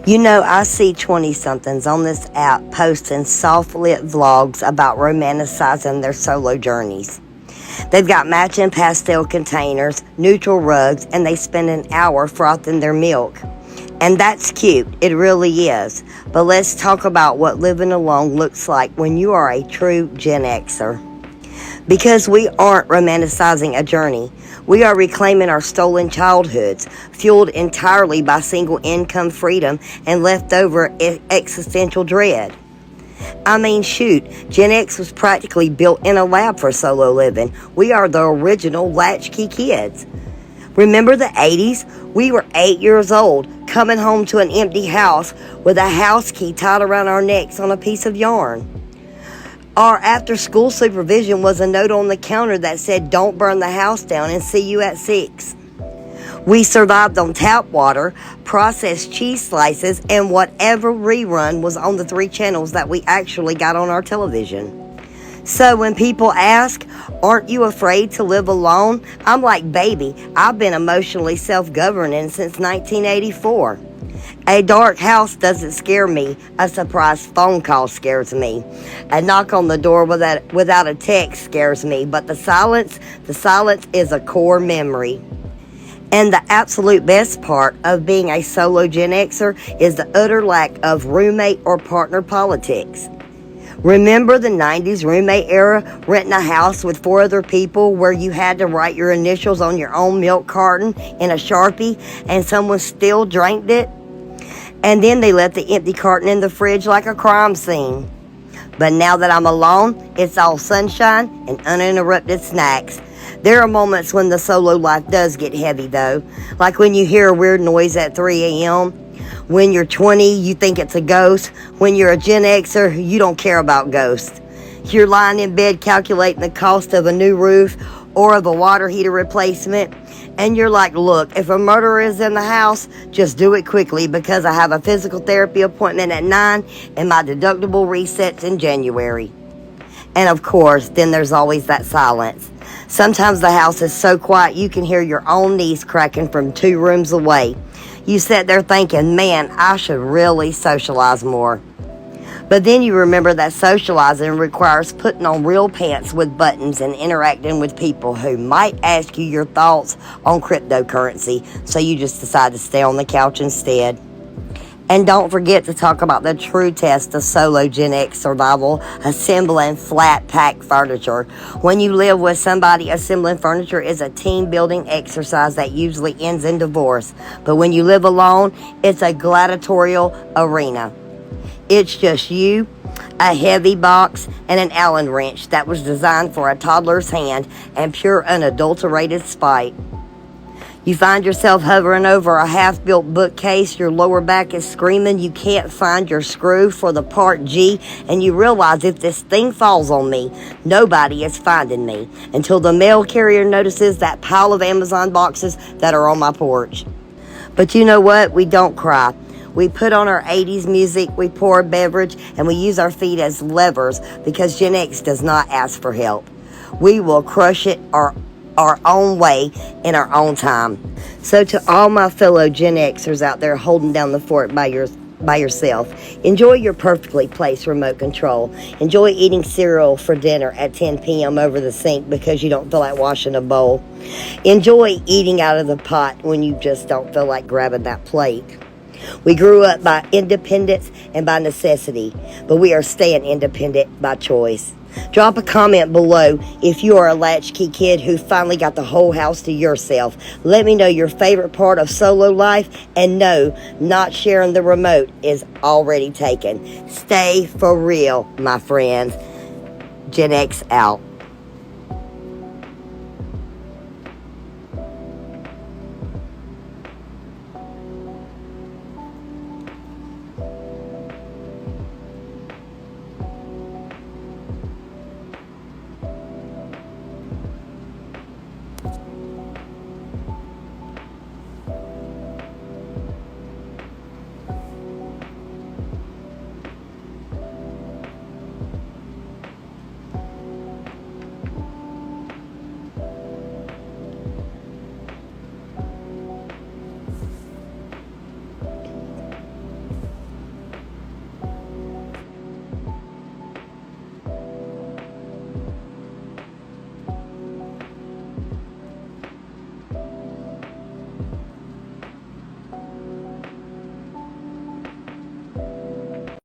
You know, I see 20-somethings on this app posting soft-lit vlogs about romanticizing their solo journeys. They've got matching pastel containers, neutral rugs, and they spend an hour frothing their milk. And that's cute, it really is. But let's talk about what living alone looks like when you are a true Gen Xer. Because we aren't romanticizing a journey. We are reclaiming our stolen childhoods, fueled entirely by single income freedom and leftover existential dread. I mean, shoot, Gen X was practically built in a lab for solo living. We are the original latchkey kids. Remember the 80s? We were 8 years old, coming home to an empty house with a house key tied around our necks on a piece of yarn. Our after-school supervision was a note on the counter that said, "Don't burn the house down and see you at 6." We survived on tap water, processed cheese slices, and whatever rerun was on the 3 channels that we actually got on our television. So when people ask, "Aren't you afraid to live alone?" I'm like, baby, I've been emotionally self-governing since 1984. A dark house doesn't scare me. A surprise phone call scares me. A knock on the door without a text scares me. But the silence is a core memory. And the absolute best part of being a solo Gen Xer is the utter lack of roommate or partner politics. Remember the 90s roommate era, renting a house with 4 other people where you had to write your initials on your own milk carton in a Sharpie and someone still drank it? And then they left the empty carton in the fridge like a crime scene. But now that I'm alone, it's all sunshine and uninterrupted snacks. There are moments when the solo life does get heavy though, like when you hear a weird noise at 3 a.m. When you're 20, you think it's a ghost. When you're a Gen Xer, you don't care about ghosts. You're lying in bed calculating the cost of a new roof or of a water heater replacement. And you're like, look, if a murderer is in the house, just do it quickly because I have a physical therapy appointment at 9 and my deductible resets in January. And of course, then there's always that silence. Sometimes the house is so quiet you can hear your own knees cracking from 2 rooms away. You sit there thinking, man, I should really socialize more. But then you remember that socializing requires putting on real pants with buttons and interacting with people who might ask you your thoughts on cryptocurrency, so you just decide to stay on the couch instead. And don't forget to talk about the true test of solo Gen X survival, assembling flat pack furniture. When you live with somebody, assembling furniture is a team building exercise that usually ends in divorce. But when you live alone, it's a gladiatorial arena. It's just you, a heavy box, and an Allen wrench that was designed for a toddler's hand and pure unadulterated spite. You find yourself hovering over a half-built bookcase, your lower back is screaming, you can't find your screw for the part G, and you realize if this thing falls on me, nobody is finding me, until the mail carrier notices that pile of Amazon boxes that are on my porch. But you know what? We don't cry. We put on our 80s music, we pour a beverage, and we use our feet as levers because Gen X does not ask for help. We will crush it our own way in our own time. So to all my fellow Gen Xers out there holding down the fort by yourself, enjoy your perfectly placed remote control. Enjoy eating cereal for dinner at 10 p.m. over the sink because you don't feel like washing a bowl. Enjoy eating out of the pot when you just don't feel like grabbing that plate. We grew up by independence and by necessity, but we are staying independent by choice. Drop a comment below if you are a latchkey kid who finally got the whole house to yourself. Let me know your favorite part of solo life, and no, not sharing the remote is already taken. Stay for real, my friends. Gen X out.